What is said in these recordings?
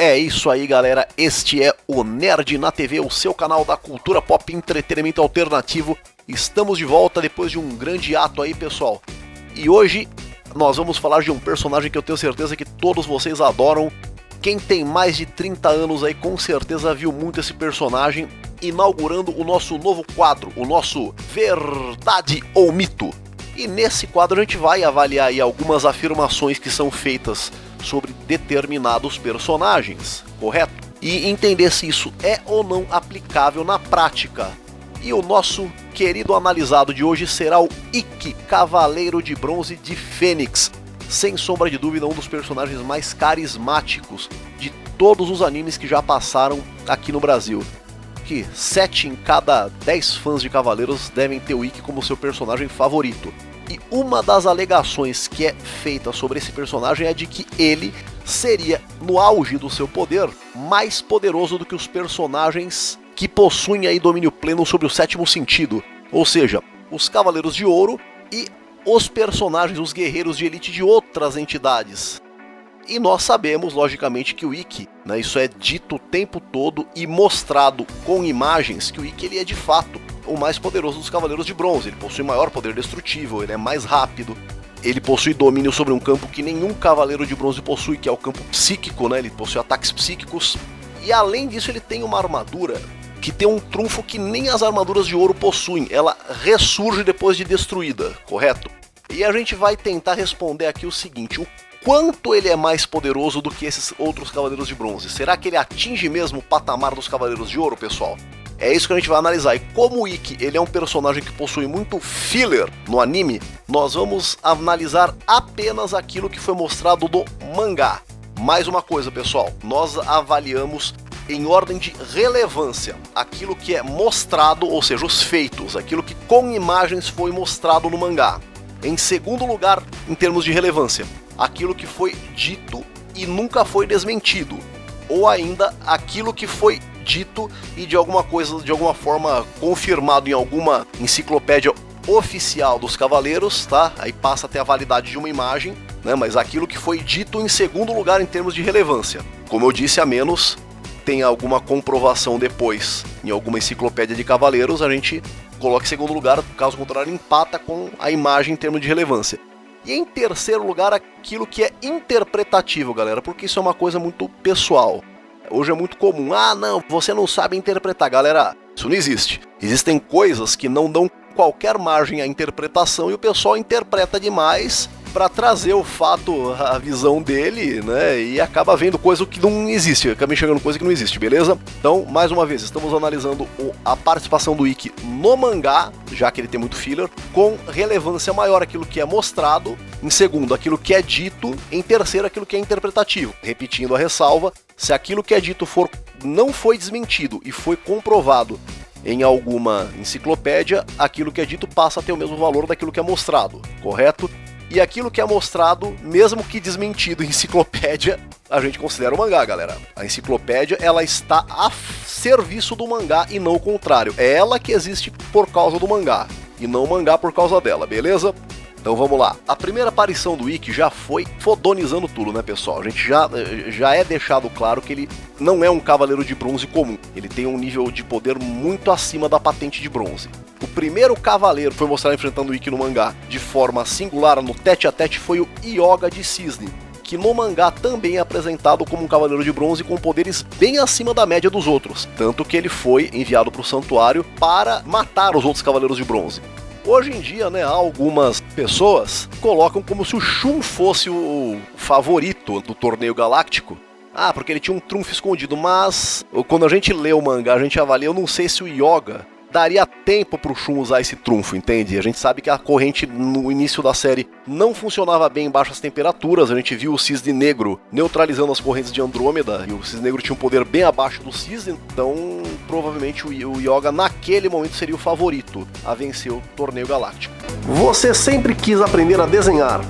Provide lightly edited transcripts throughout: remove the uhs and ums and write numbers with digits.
É isso aí, galera, este é o Nerd na TV, o seu canal da cultura pop entretenimento alternativo. Estamos de volta depois de um grande ato aí, pessoal. E hoje nós vamos falar de um personagem que eu tenho certeza que todos vocês adoram. Quem tem mais de 30 anos aí com certeza viu muito esse personagem, inaugurando o nosso novo quadro, o nosso Verdade ou Mito. E nesse quadro a gente vai avaliar aí algumas afirmações que são feitas sobre determinados personagens, correto? E entender se isso é ou não aplicável na prática. E o nosso querido analisado de hoje será o Ikki, Cavaleiro de Bronze de Fênix. Sem sombra de dúvida, um dos personagens mais carismáticos de todos os animes que já passaram aqui no Brasil. Que 7 em cada 10 fãs de Cavaleiros devem ter o Ikki como seu personagem favorito. E uma das alegações que é feita sobre esse personagem é de que ele seria, no auge do seu poder, mais poderoso do que os personagens que possuem aí domínio pleno sobre o sétimo sentido. Ou seja, os Cavaleiros de Ouro e os personagens, os guerreiros de elite de outras entidades. E nós sabemos, logicamente, que o Ikki, né, isso é dito o tempo todo e mostrado com imagens, que o Ikki ele é de fato o mais poderoso dos Cavaleiros de Bronze. Ele possui maior poder destrutível, ele é mais rápido, ele possui domínio sobre um campo que nenhum Cavaleiro de Bronze possui, que é o campo psíquico, né? Ele possui ataques psíquicos. E além disso ele tem uma armadura que tem um trunfo que nem as armaduras de ouro possuem. Ela ressurge depois de destruída, correto? E a gente vai tentar responder aqui o seguinte: o quanto ele é mais poderoso do que esses outros Cavaleiros de Bronze? Será que ele atinge mesmo o patamar dos Cavaleiros de Ouro, pessoal? É isso que a gente vai analisar. E como o Ikki ele é um personagem que possui muito filler no anime, nós vamos analisar apenas aquilo que foi mostrado do mangá. Mais uma coisa, pessoal, nós avaliamos em ordem de relevância aquilo que é mostrado, ou seja, os feitos, aquilo que com imagens foi mostrado no mangá. Em segundo lugar, em termos de relevância, aquilo que foi dito e nunca foi desmentido, ou ainda aquilo que foi dito e de alguma forma confirmado em alguma enciclopédia oficial dos Cavaleiros, tá? Aí passa a ter a validade de uma imagem, né? Mas aquilo que foi dito em segundo lugar em termos de relevância. Como eu disse, a menos tem alguma comprovação depois em alguma enciclopédia de Cavaleiros, a gente coloca em segundo lugar, caso contrário empata com a imagem em termos de relevância. E em terceiro lugar, aquilo que é interpretativo, galera, porque isso é uma coisa muito pessoal. Hoje é muito comum, não, você não sabe interpretar, galera, isso não existe. Existem coisas que não dão qualquer margem à interpretação e o pessoal interpreta demais para trazer o fato, a visão dele, né, e acaba vendo coisa que não existe, acaba enxergando coisa que não existe, beleza? Então, mais uma vez, estamos analisando a participação do Ikki no mangá, já que ele tem muito filler, com relevância maior aquilo que é mostrado, em segundo, aquilo que é dito, em terceiro, aquilo que é interpretativo. Repetindo a ressalva, se aquilo que é dito não foi desmentido e foi comprovado em alguma enciclopédia, aquilo que é dito passa a ter o mesmo valor daquilo que é mostrado, correto? E aquilo que é mostrado, mesmo que desmentido em enciclopédia, a gente considera o mangá, galera. A enciclopédia, ela está a serviço do mangá e não o contrário. É ela que existe por causa do mangá, e não o mangá por causa dela, beleza? Então vamos lá. A primeira aparição do Ikki já foi fodonizando tudo, né, pessoal? A gente já é deixado claro que ele não é um Cavaleiro de Bronze comum. Ele tem um nível de poder muito acima da patente de bronze. O primeiro cavaleiro que foi mostrado enfrentando o Ikki no mangá de forma singular no tete a tete foi o Hyoga de Cisne, que no mangá também é apresentado como um Cavaleiro de Bronze com poderes bem acima da média dos outros. Tanto que ele foi enviado para o santuário para matar os outros Cavaleiros de Bronze. Hoje em dia, né, algumas pessoas colocam como se o Shun fosse o favorito do torneio galáctico. Porque ele tinha um trunfo escondido, mas quando a gente lê o mangá, a gente avalia, eu não sei se o Hyoga daria tempo pro Shun usar esse trunfo, entende? A gente sabe que a corrente no início da série não funcionava bem em baixas temperaturas, a gente viu o Cisne Negro neutralizando as correntes de Andrômeda, e o Cisne Negro tinha um poder bem abaixo do Cisne, então provavelmente o Hyoga naquele momento seria o favorito a vencer o torneio galáctico. Você sempre quis aprender a desenhar,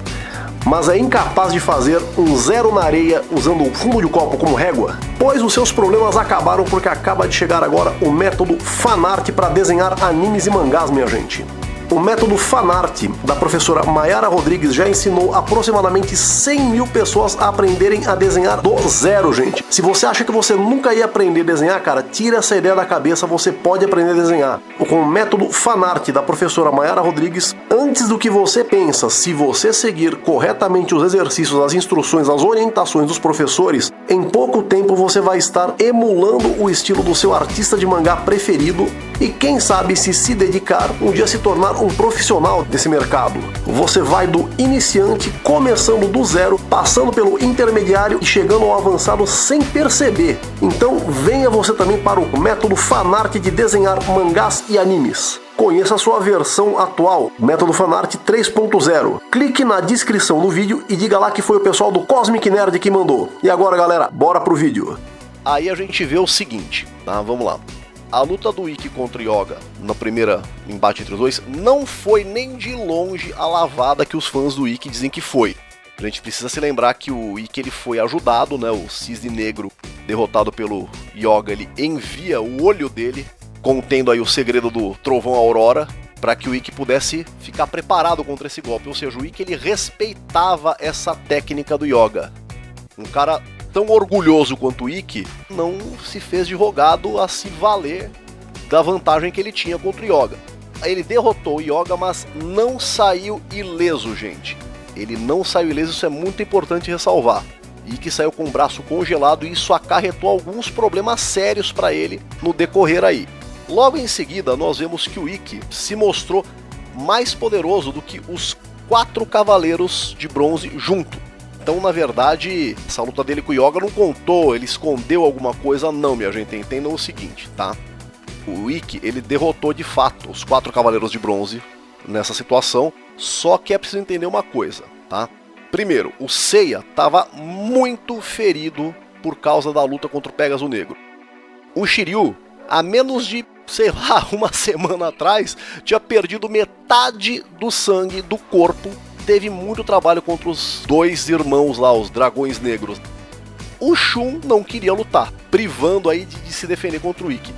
mas é incapaz de fazer um zero na areia usando o fundo de copo como régua? Pois os seus problemas acabaram porque acaba de chegar agora o método Fanart para desenhar animes e mangás, minha gente. O método Fanart da professora Mayara Rodrigues já ensinou aproximadamente 100 mil pessoas a aprenderem a desenhar do zero, gente. Se você acha que você nunca ia aprender a desenhar, cara, tira essa ideia da cabeça, você pode aprender a desenhar. Com o método Fanart da professora Mayara Rodrigues, antes do que você pensa, se você seguir corretamente os exercícios, as instruções, as orientações dos professores, em pouco tempo você vai estar emulando o estilo do seu artista de mangá preferido e quem sabe se dedicar, um dia se tornar um profissional desse mercado. Você vai do iniciante, começando do zero, passando pelo intermediário e chegando ao avançado sem perceber. Então venha você também para o método Fanart de desenhar mangás e animes. Conheça a sua versão atual, método Fanart 3.0. Clique na descrição do vídeo e diga lá que foi o pessoal do Cosmic Nerd que mandou. E agora, galera, bora pro vídeo. Aí a gente vê o seguinte, tá? Vamos lá. A luta do Ikki contra o Yoga na primeira embate entre os dois não foi nem de longe a lavada que os fãs do Ikki dizem que foi. A gente precisa se lembrar que o Ikki ele foi ajudado, né? O Cisne Negro, derrotado pelo Yoga, ele envia o olho dele, contendo aí o segredo do Trovão Aurora, para que o Ikki pudesse ficar preparado contra esse golpe. Ou seja, o Ikki ele respeitava essa técnica do Yoga. Um cara tão orgulhoso quanto o Ikki não se fez de rogado a se valer da vantagem que ele tinha contra o Yoga. Ele derrotou o Yoga, mas não saiu ileso, gente. Ele não saiu ileso, isso é muito importante ressalvar. Ikki saiu com o braço congelado e isso acarretou alguns problemas sérios para ele no decorrer aí. Logo em seguida, nós vemos que o Ikki se mostrou mais poderoso do que os 4 Cavaleiros de Bronze junto. Então, na verdade, essa luta dele com o Yoga não contou, ele escondeu alguma coisa, não, minha gente. Entendam o seguinte, tá? O Ikki, ele derrotou de fato os 4 Cavaleiros de Bronze nessa situação, só que é preciso entender uma coisa, tá? Primeiro, o Seiya estava muito ferido por causa da luta contra o Pégaso Negro. O Shiryu, a menos de, sei lá, uma semana atrás, tinha perdido metade do sangue do corpo. Teve muito trabalho contra os 2 irmãos lá, os Dragões Negros. O Shun não queria lutar, privando aí de se defender contra o Ikki.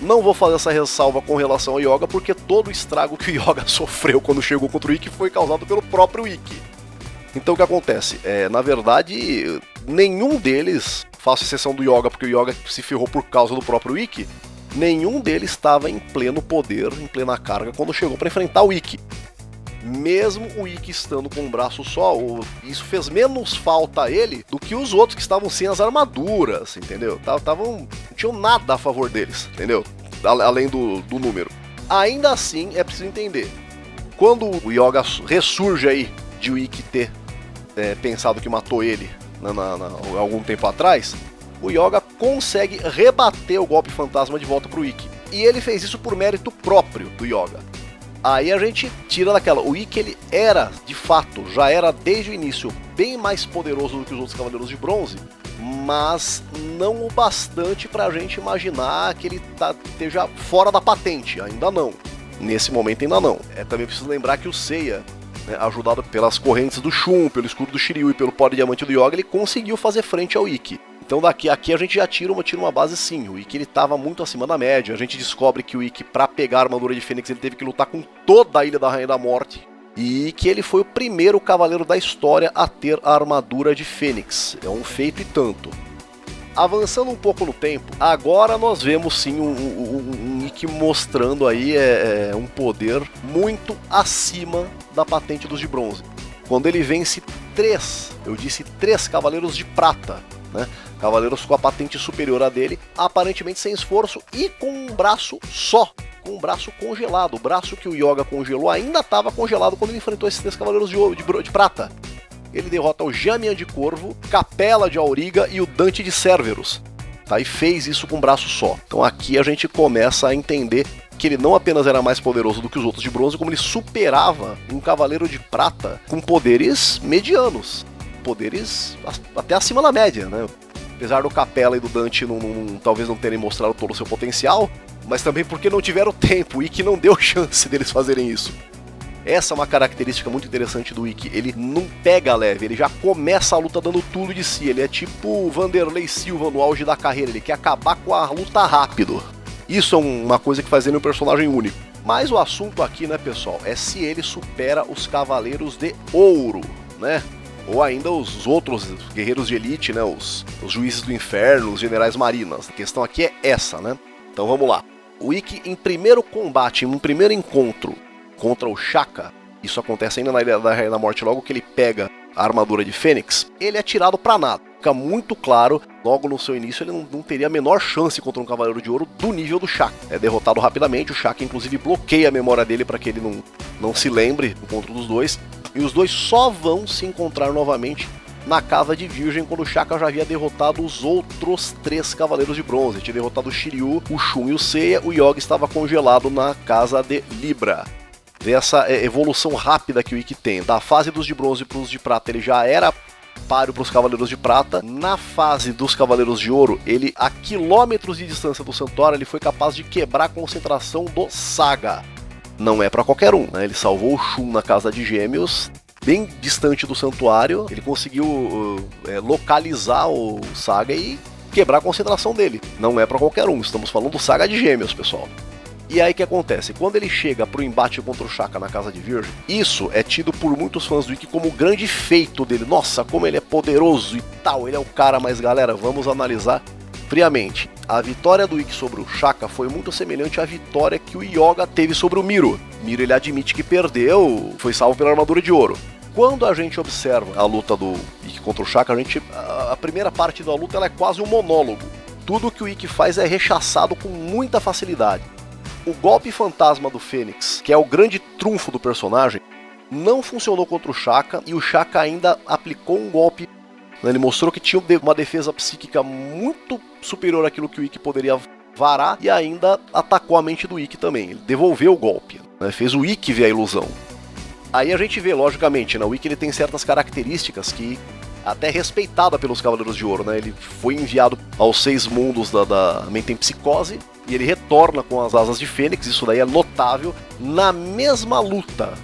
Não vou fazer essa ressalva com relação ao Yoga, porque todo o estrago que o Yoga sofreu quando chegou contra o Ikki foi causado pelo próprio Ikki. Então o que acontece? Na verdade, nenhum deles, faço exceção do Yoga, porque o Yoga se ferrou por causa do próprio Ikki, nenhum deles estava em pleno poder, em plena carga, quando chegou para enfrentar o Ikki. Mesmo o Ikki estando com um braço só, isso fez menos falta a ele do que os outros que estavam sem as armaduras, entendeu? Não tinham nada a favor deles, entendeu? Além do número. Ainda assim, é preciso entender. Quando o Yoga ressurge aí de o Ikki ter pensado que matou ele algum tempo atrás, o Yoga consegue rebater o golpe fantasma de volta pro Ikki. E ele fez isso por mérito próprio do Yoga. Aí a gente tira daquela, o Ikki ele era, de fato, já era desde o início bem mais poderoso do que os outros Cavaleiros de Bronze, mas não o bastante pra gente imaginar que ele esteja fora da patente, ainda não. Nesse momento ainda não. Também preciso lembrar que o Seiya, né, ajudado pelas correntes do Shun, pelo escudo do Shiryu e pelo pó de diamante do Yoga, ele conseguiu fazer frente ao Ikki. Então aqui a gente já tira uma base sim, o Ikki ele estava muito acima da média, a gente descobre que o Ikki para pegar a armadura de Fênix ele teve que lutar com toda a Ilha da Rainha da Morte, e que ele foi o primeiro cavaleiro da história a ter a armadura de Fênix, é um feito e tanto. Avançando um pouco no tempo, agora nós vemos sim um Ikki mostrando aí um poder muito acima da patente dos de bronze. Quando ele vence 3 cavaleiros de prata, né? Cavaleiros com a patente superior a dele, aparentemente sem esforço e com um braço só, com um braço congelado. O braço que o Yoga congelou ainda estava congelado quando ele enfrentou esses 3 cavaleiros de prata. Ele derrota o Jamian de Corvo, Capela de Auriga e o Dante de Cerberus. Tá? E fez isso com um braço só. Então aqui a gente começa a entender que ele não apenas era mais poderoso do que os outros de bronze, como ele superava um cavaleiro de prata com poderes medianos. Poderes até acima da média, né? Apesar do Capela e do Dante talvez não terem mostrado todo o seu potencial, mas também porque não tiveram tempo e que não deu chance deles fazerem isso. Essa é uma característica muito interessante do Ikki, ele não pega leve, ele já começa a luta dando tudo de si, ele é tipo o Vanderlei Silva no auge da carreira, ele quer acabar com a luta rápido. Isso é uma coisa que faz ele um personagem único. Mas o assunto aqui, né, pessoal, é se ele supera os Cavaleiros de Ouro, né? Ou ainda os outros guerreiros de elite, né? Os Juízes do Inferno, os Generais Marinas. A questão aqui é essa, né? Então vamos lá. O Ikki, em primeiro combate, em um primeiro encontro contra o Shaka, isso acontece ainda na Ilha da Rainha da Morte, logo que ele pega a armadura de Fênix, ele é tirado pra nada. Fica muito claro, logo no seu início, ele não teria a menor chance contra um Cavaleiro de Ouro do nível do Shaka. É derrotado rapidamente, o Shaka inclusive bloqueia a memória dele para que ele não se lembre do encontro dos dois. E os dois só vão se encontrar novamente na Casa de Virgem, quando o Shaka já havia derrotado os outros 3 Cavaleiros de Bronze. Ele tinha derrotado o Shiryu, o Shun e o Seiya. O Yoga estava congelado na Casa de Libra. Vê essa evolução rápida que o Ikki tem. Da fase dos de bronze para os de prata, ele já era páreo para os Cavaleiros de Prata. Na fase dos Cavaleiros de Ouro, ele, a quilômetros de distância do Santuário, ele foi capaz de quebrar a concentração do Saga. Não é para qualquer um, né? Ele salvou o Shun na Casa de Gêmeos, bem distante do Santuário. Ele conseguiu localizar o Saga e quebrar a concentração dele. Não é para qualquer um, estamos falando do Saga de Gêmeos, pessoal. E aí o que acontece? Quando ele chega pro embate contra o Shaka na Casa de Virgem, isso é tido por muitos fãs do Ikki como o grande feito dele. Nossa, como ele é poderoso e tal, ele é o cara, mas galera, vamos analisar friamente. A vitória do Ikki sobre o Shaka foi muito semelhante à vitória que o Yoga teve sobre o Miro. Miro, ele admite que perdeu, foi salvo pela armadura de ouro. Quando a gente observa a luta do Ikki contra o Shaka, a primeira parte da luta ela é quase um monólogo. Tudo que o Ikki faz é rechaçado com muita facilidade. O golpe fantasma do Fênix, que é o grande trunfo do personagem, não funcionou contra o Shaka, e o Shaka ainda aplicou um golpe. Ele mostrou que tinha uma defesa psíquica muito superior àquilo que o Ikki poderia varar, e ainda atacou a mente do Ikki também. Ele devolveu o golpe, né? Fez o Ikki ver a ilusão. Aí a gente vê, logicamente, né? O Ikki ele tem certas características que até respeitada pelos Cavaleiros de Ouro, né? Ele foi enviado aos 6 mundos da Metempsicose, e ele retorna com as asas de Fênix. Isso daí é notável. Na mesma luta,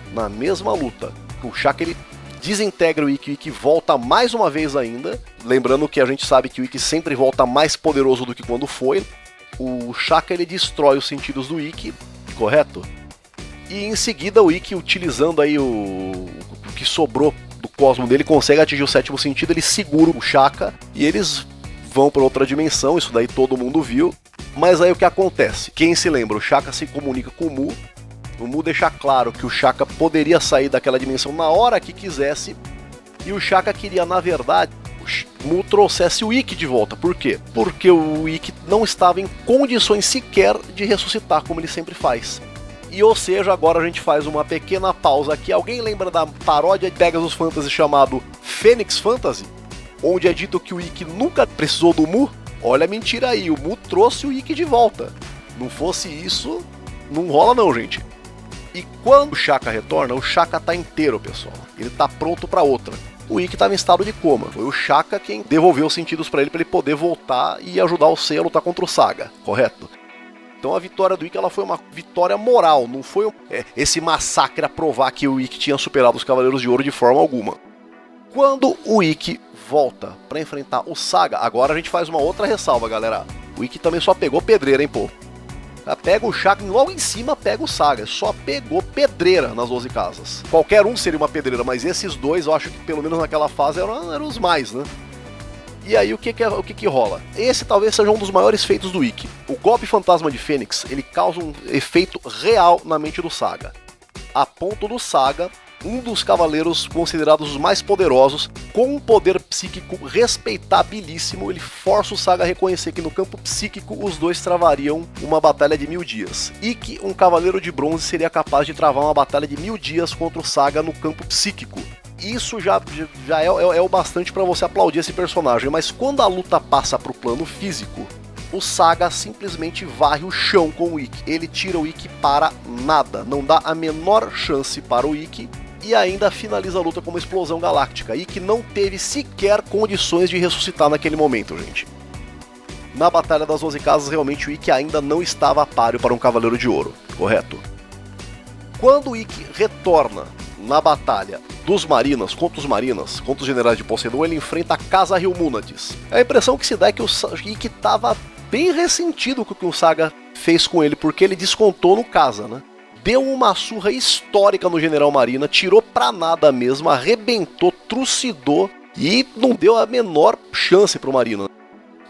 o Shaka ele desintegra o Ikki volta mais uma vez ainda. Lembrando que a gente sabe que o Ikki sempre volta mais poderoso do que quando foi. O Shaka ele destrói os sentidos do Ikki, correto? E em seguida o Ikki, utilizando aí o que sobrou do cosmo dele, consegue atingir o 7º sentido. Ele segura o Shaka e eles vão para outra dimensão. Isso daí todo mundo viu. Mas aí o que acontece? Quem se lembra? O Shaka se comunica com o Mu. O Mu deixa claro que o Shaka poderia sair daquela dimensão na hora que quisesse. E o Shaka queria, na verdade, o Mu trouxesse o Ikki de volta. Por quê? Porque o Ikki não estava em condições sequer de ressuscitar, como ele sempre faz. E ou seja, agora a gente faz uma pequena pausa aqui. Alguém lembra da paródia de Pegasus Fantasy chamado Phoenix Fantasy? Onde é dito que o Ikki nunca precisou do Mu? Olha a mentira aí, o Mu trouxe o Ikki de volta. Não fosse isso, não rola não, gente. E quando o Shaka retorna, o Shaka tá inteiro, pessoal. Ele tá pronto pra outra. O Ikki tava em estado de coma. Foi o Shaka quem devolveu os sentidos pra ele poder voltar e ajudar o Seiya a lutar contra o Saga, correto? Então a vitória do Ikki ela foi uma vitória moral, não foi esse massacre a provar que o Ikki tinha superado os Cavaleiros de Ouro de forma alguma. Quando o Ikki volta pra enfrentar o Saga, agora a gente faz uma outra ressalva, galera. O Ikki também só pegou pedreira, hein, pô. Pega o Shaka, logo em cima pega o Saga. Só pegou pedreira nas 12 casas. Qualquer um seria uma pedreira, mas esses dois eu acho que pelo menos naquela fase eram os mais, né? E aí o que rola? Esse talvez seja um dos maiores feitos do Ikki. O golpe fantasma de Fênix, ele causa um efeito real na mente do Saga. A ponto do Saga, um dos cavaleiros considerados os mais poderosos, com um poder psíquico respeitabilíssimo, ele força o Saga a reconhecer que no campo psíquico os dois travariam uma batalha de 1000 dias. E que um cavaleiro de bronze seria capaz de travar uma batalha de 1000 dias contra o Saga no campo psíquico. Isso já é o bastante para você aplaudir esse personagem, mas quando a luta passa para o plano físico, o Saga simplesmente varre o chão com o Ikki. Ele tira o Ikki para nada, não dá a menor chance para o Ikki e ainda finaliza a luta com uma explosão galáctica. Ikki não teve sequer condições de ressuscitar naquele momento, gente. Na Batalha das 12 Casas, realmente o Ikki ainda não estava a páreo para um Cavaleiro de Ouro, correto? Quando o Ikki retorna na batalha dos Marinas, contra os Generais de Poseidon, ele enfrenta a Casa Rio Múnades. A impressão que se dá é que o Ikki estava bem ressentido com o que o Saga fez com ele, porque ele descontou no Kasa, né? Deu uma surra histórica no General Marina, tirou pra nada mesmo, arrebentou, trucidou e não deu a menor chance pro Marina.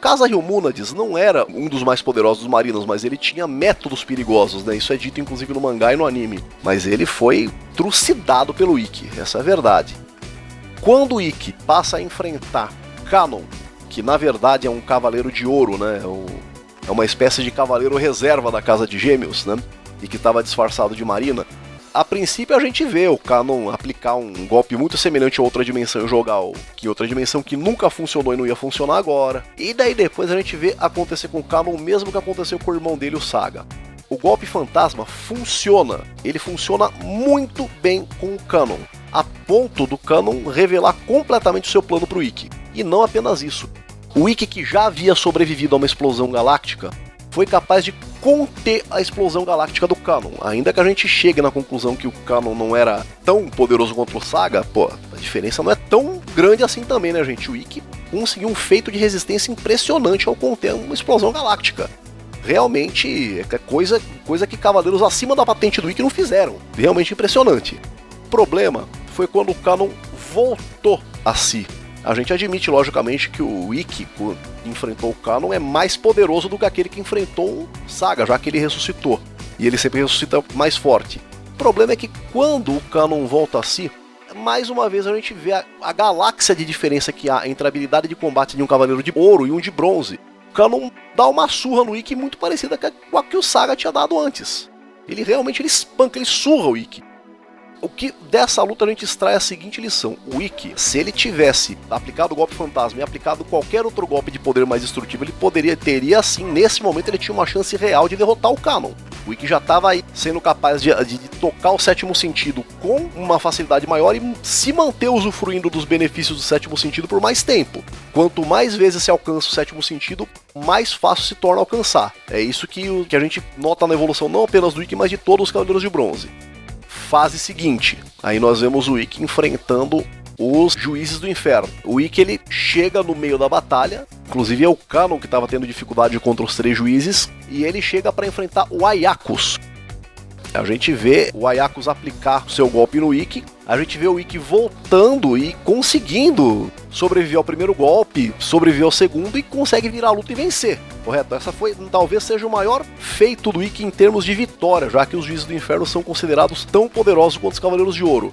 Kasa Ryumunades não era um dos mais poderosos dos Marinas, mas ele tinha métodos perigosos, né? Isso é dito inclusive no mangá e no anime. Mas ele foi trucidado pelo Ikki, essa é a verdade. Quando o Ikki passa a enfrentar Kanon, que na verdade é um cavaleiro de ouro, né? É uma espécie de cavaleiro reserva da Casa de Gêmeos, né? E que estava disfarçado de Marina. A princípio a gente vê o Kanon aplicar um golpe muito semelhante a outra dimensão e jogar que outra dimensão que nunca funcionou e não ia funcionar agora. E daí depois a gente vê acontecer com o Kanon o mesmo que aconteceu com o irmão dele, o Saga. O golpe fantasma funciona. Ele funciona muito bem com o Kanon, a ponto do Kanon revelar completamente o seu plano para o Ikki. E não apenas isso. O Ikki, que já havia sobrevivido a uma explosão galáctica, foi capaz de conter a explosão galáctica do Kanon. Ainda que a gente chegue na conclusão que o Kanon não era tão poderoso quanto o Saga, pô, a diferença não é tão grande assim também, né, gente? O Ikki conseguiu um feito de resistência impressionante ao conter uma explosão galáctica. Realmente é coisa que cavaleiros acima da patente do Ikki não fizeram. Realmente impressionante. O problema foi quando o Kanon voltou a si. A gente admite, logicamente, que o Ikki, que enfrentou o Kanon, é mais poderoso do que aquele que enfrentou o Saga, já que ele ressuscitou. E ele sempre ressuscita mais forte. O problema é que quando o Kanon volta a si, mais uma vez a gente vê a galáxia de diferença que há entre a habilidade de combate de um cavaleiro de ouro e um de bronze. O Kanon dá uma surra no Ikki muito parecida com a que o Saga tinha dado antes. Ele realmente espanca, ele surra o Ikki. O que dessa luta a gente extrai a seguinte lição: o Ikki, se ele tivesse aplicado o golpe fantasma e aplicado qualquer outro golpe de poder mais destrutivo, ele teria sim, nesse momento ele tinha uma chance real de derrotar o Kanon. O Ikki já estava aí sendo capaz de tocar o sétimo sentido com uma facilidade maior e se manter usufruindo dos benefícios do sétimo sentido por mais tempo. Quanto mais vezes se alcança o sétimo sentido, mais fácil se torna alcançar. É isso que a gente nota na evolução não apenas do Ikki, mas de todos os Cavaleiros de Bronze. Fase seguinte, aí nós vemos o Ikki enfrentando os Juízes do Inferno. O Ikki, ele chega no meio da batalha, inclusive é o Kanon que estava tendo dificuldade contra os 3 juízes, e ele chega para enfrentar o Aiacus. A gente vê o Aiacus aplicar o seu golpe no Ikki, a gente vê o Ikki voltando e conseguindo sobreviver ao primeiro golpe, sobreviver ao segundo e consegue virar a luta e vencer, correto? Essa talvez seja o maior feito do Ikki em termos de vitória, já que os Juízes do Inferno são considerados tão poderosos quanto os Cavaleiros de Ouro.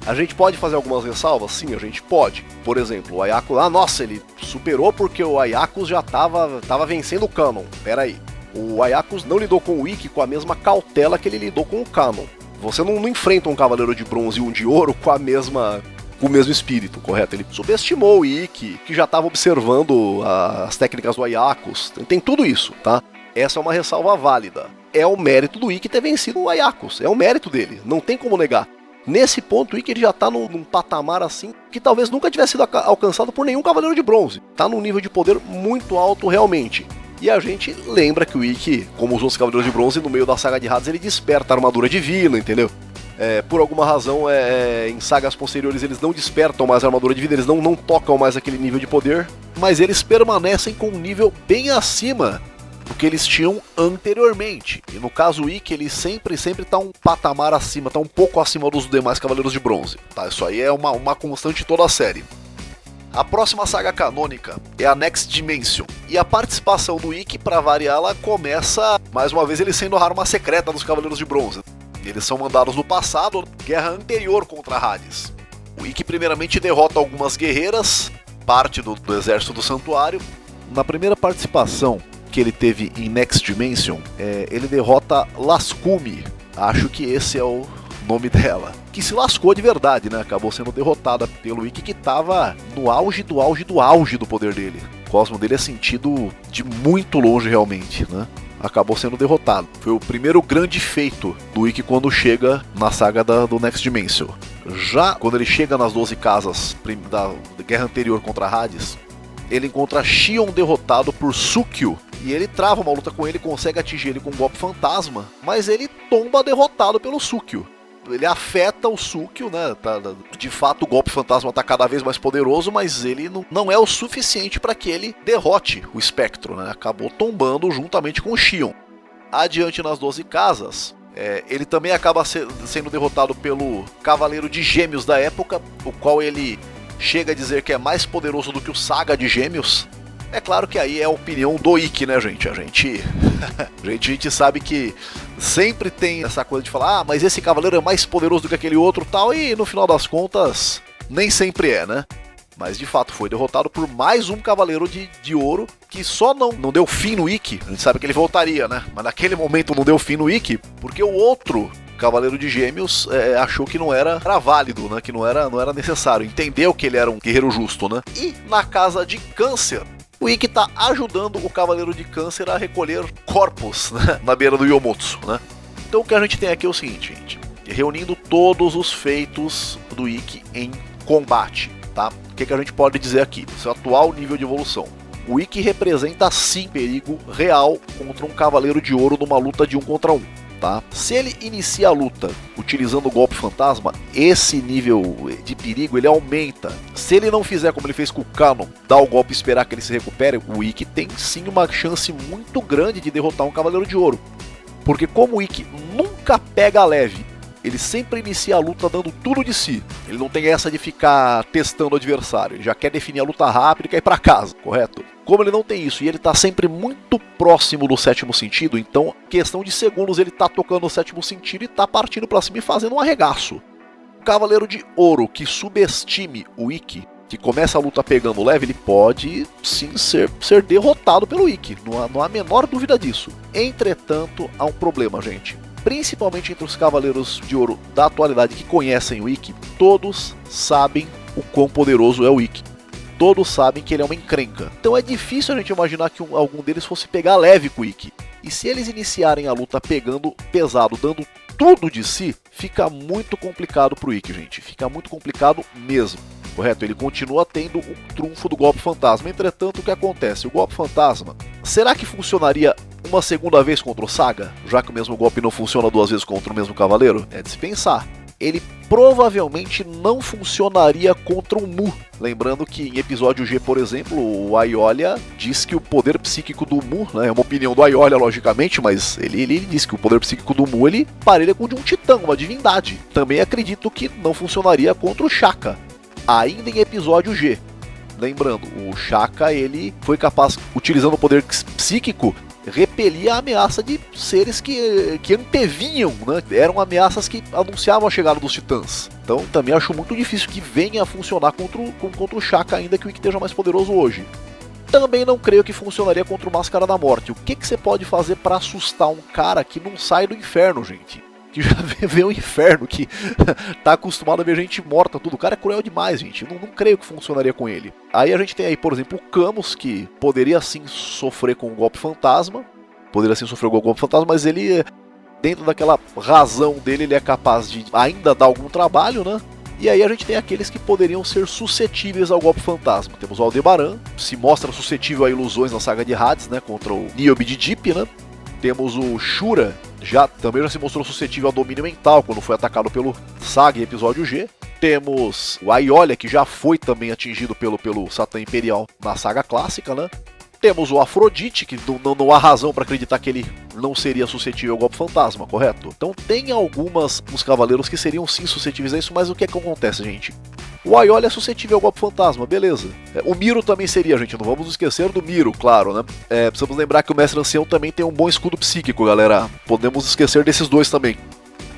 A gente pode fazer algumas ressalvas? Sim, a gente pode. Por exemplo, o Aiacus, nossa, ele superou porque o Aiacus já tava vencendo o Kanon. Pera aí. O Aiacus não lidou com o Ikki com a mesma cautela que ele lidou com o Kanon. Você não enfrenta um Cavaleiro de Bronze e um de Ouro com o mesmo espírito, correto? Ele subestimou o Ikki, que já estava observando as técnicas do Aiacus. Tem tudo isso, tá? Essa é uma ressalva válida. É o mérito do Ikki ter vencido o Aiacus. É o mérito dele, não tem como negar. Nesse ponto, o Ikki ele já está num patamar assim que talvez nunca tivesse sido alcançado por nenhum Cavaleiro de Bronze. Está num nível de poder muito alto realmente. E a gente lembra que o Ikki, como os outros Cavaleiros de Bronze, no meio da saga de Hades, ele desperta a armadura divina, entendeu? Por alguma razão, em sagas posteriores eles não despertam mais a armadura divina, eles não tocam mais aquele nível de poder, mas eles permanecem com um nível bem acima do que eles tinham anteriormente. E no caso o Ikki, ele sempre tá um patamar acima, tá um pouco acima dos demais Cavaleiros de Bronze. Tá? Isso aí é uma constante de toda a série. A próxima saga canônica é a Next Dimension, e a participação do Ikki, para variar, ela começa, mais uma vez, ele sendo a arma secreta dos Cavaleiros de Bronze. Eles são mandados no passado, guerra anterior contra Hades. O Ikki primeiramente derrota algumas guerreiras, parte do exército do santuário. Na primeira participação que ele teve em Next Dimension, ele derrota Lascumi, acho que esse é o nome dela, que se lascou de verdade, né? Acabou sendo derrotada pelo Ikki, que estava no auge do poder dele. O cosmo dele é sentido de muito longe realmente, né? Acabou sendo derrotado. Foi o primeiro grande feito do Ikki quando chega na saga do Next Dimension. Já quando ele chega nas 12 casas da guerra anterior contra Hades, ele encontra Xion derrotado por Sukkyo, e ele trava uma luta com ele, consegue atingir ele com um golpe fantasma, mas ele tomba derrotado pelo Sukkyo. Ele afeta o Sukkyo, né? De fato, o golpe fantasma está cada vez mais poderoso, mas ele não é o suficiente para que ele derrote o espectro, né? Acabou tombando juntamente com o Xion. Adiante nas 12 casas, ele também acaba sendo derrotado pelo Cavaleiro de Gêmeos da época, o qual ele chega a dizer que é mais poderoso do que o Saga de Gêmeos. É claro que aí é a opinião do Ikki, né, gente? A gente sabe que sempre tem essa coisa de falar, mas esse cavaleiro é mais poderoso do que aquele outro tal, e no final das contas, nem sempre é, né? Mas de fato foi derrotado por mais um Cavaleiro de Ouro, que só não deu fim no Ikki. A gente sabe que ele voltaria, né? Mas naquele momento não deu fim no Ikki, porque o outro Cavaleiro de Gêmeos achou que não era válido, né? Que não era necessário. Entendeu que ele era um guerreiro justo, né? E na casa de Câncer, o Ikki tá ajudando o Cavaleiro de Câncer a recolher corpos, né? Na beira do Yomotsu, né? Então o que a gente tem aqui é o seguinte, gente. Reunindo todos os feitos do Ikki em combate, tá? O que a gente pode dizer aqui? Seu atual nível de evolução. O Ikki representa sim perigo real contra um Cavaleiro de Ouro numa luta de 1 contra 1. Tá? Se ele inicia a luta utilizando o golpe fantasma, esse nível de perigo ele aumenta. Se ele não fizer como ele fez com o Canon, dar o golpe e esperar que ele se recupere, o Ikki tem sim uma chance muito grande de derrotar um Cavaleiro de Ouro. Porque como o Ikki nunca pega leve, ele sempre inicia a luta dando tudo de si. Ele não tem essa de ficar testando o adversário. Ele já quer definir a luta rápido e quer ir pra casa, correto? Como ele não tem isso e ele tá sempre muito próximo do 7º sentido, então, questão de segundos, ele tá tocando o 7º sentido e tá partindo pra cima e fazendo um arregaço. Um Cavaleiro de Ouro que subestime o Ikki, que começa a luta pegando leve, ele pode sim ser derrotado pelo Ikki. Não há a menor dúvida disso. Entretanto, há um problema, gente. Principalmente entre os Cavaleiros de Ouro da atualidade que conhecem o Ikki, todos sabem o quão poderoso é o Ikki. Todos sabem que ele é uma encrenca. Então é difícil a gente imaginar que algum deles fosse pegar leve com o Ikki. E se eles iniciarem a luta pegando pesado, dando tudo de si, fica muito complicado pro Ikki, gente. Fica muito complicado mesmo. Correto? Ele continua tendo o trunfo do golpe fantasma. Entretanto, o que acontece? O golpe fantasma, será que funcionaria uma segunda vez contra o Saga? Já que o mesmo golpe não funciona 2 vezes contra o mesmo cavaleiro? É de se pensar. Ele provavelmente não funcionaria contra o Mu. Lembrando que em episódio G, por exemplo, o Aiolia diz que o poder psíquico do Mu, né, é uma opinião do Aiolia, logicamente, mas ele diz que o poder psíquico do Mu ele parelha com o de um titã, uma divindade. Também acredito que não funcionaria contra o Shaka, ainda em episódio G. Lembrando, o Shaka ele foi capaz, utilizando o poder psíquico, repelir a ameaça de seres que antevinham, né? Eram ameaças que anunciavam a chegada dos titãs. Então também acho muito difícil que venha a funcionar contra o Shaka, ainda que o Ikki esteja mais poderoso hoje. Também não creio que funcionaria contra o Máscara da Morte. O que você pode fazer para assustar um cara que não sai do inferno, gente? Que já vê o inferno, que tá acostumado a ver gente morta, tudo. O cara é cruel demais, gente. Não creio que funcionaria com ele. Aí a gente tem aí, por exemplo, o Camus, que poderia sim sofrer com o golpe fantasma. Mas ele, dentro daquela razão dele, ele é capaz de ainda dar algum trabalho, né? E aí a gente tem aqueles que poderiam ser suscetíveis ao golpe fantasma. Temos o Aldebaran, se mostra suscetível a ilusões na saga de Hades, né? Contra o Niobe de Deep, né? Temos o Shura, também já se mostrou suscetível ao domínio mental quando foi atacado pelo Saga em episódio G. Temos o Aiolia, que já foi também atingido pelo Satã Imperial na saga clássica, né? Temos o Afrodite, que não há razão para acreditar que ele não seria suscetível ao golpe fantasma, correto? Então tem uns cavaleiros que seriam sim suscetíveis a isso, mas o que é que acontece, gente? O Aiolia é suscetível ao golpe fantasma, beleza. O Miro também seria, gente, não vamos esquecer do Miro, claro, né? Precisamos lembrar que o Mestre Ancião também tem um bom escudo psíquico, galera. Podemos esquecer desses dois também.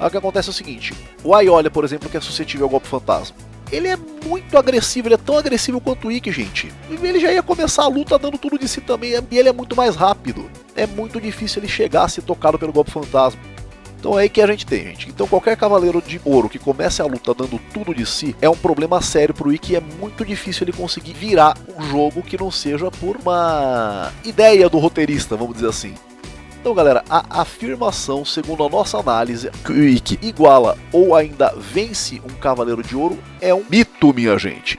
Aí o que acontece é o seguinte, o Aiolia, por exemplo, que é suscetível ao golpe fantasma, ele é muito agressivo, ele é tão agressivo quanto o Ikki, gente. Ele já ia começar a luta dando tudo de si também, e ele é muito mais rápido. É muito difícil ele chegar a ser tocado pelo golpe fantasma. Então é aí que a gente tem, gente. Então qualquer cavaleiro de ouro que comece a luta dando tudo de si é um problema sério pro Ikki, e é muito difícil ele conseguir virar um jogo que não seja por uma ideia do roteirista, vamos dizer assim. Então galera, a afirmação, segundo a nossa análise, que o Ikki iguala ou ainda vence um Cavaleiro de Ouro é um mito, minha gente.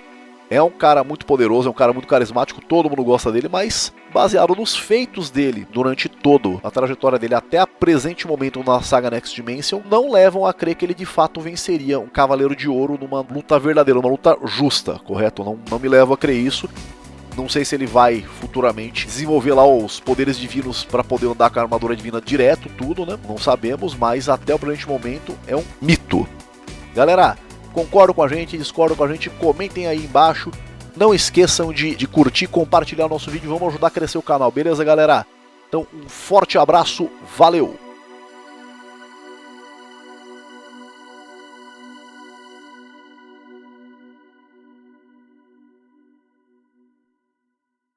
É um cara muito poderoso, é um cara muito carismático, todo mundo gosta dele, mas baseado nos feitos dele durante toda a trajetória dele até o presente momento na saga Next Dimension, não levam a crer que ele de fato venceria um Cavaleiro de Ouro numa luta verdadeira, uma luta justa, correto? Não me levo a crer isso. Não sei se ele vai futuramente desenvolver lá os poderes divinos para poder andar com a armadura divina direto, tudo, né? Não sabemos, mas até o presente momento é um mito. Galera, concordam com a gente, discordam com a gente, comentem aí embaixo. Não esqueçam de curtir e compartilhar nosso vídeo, vamos ajudar a crescer o canal, beleza, galera? Então, um forte abraço, valeu!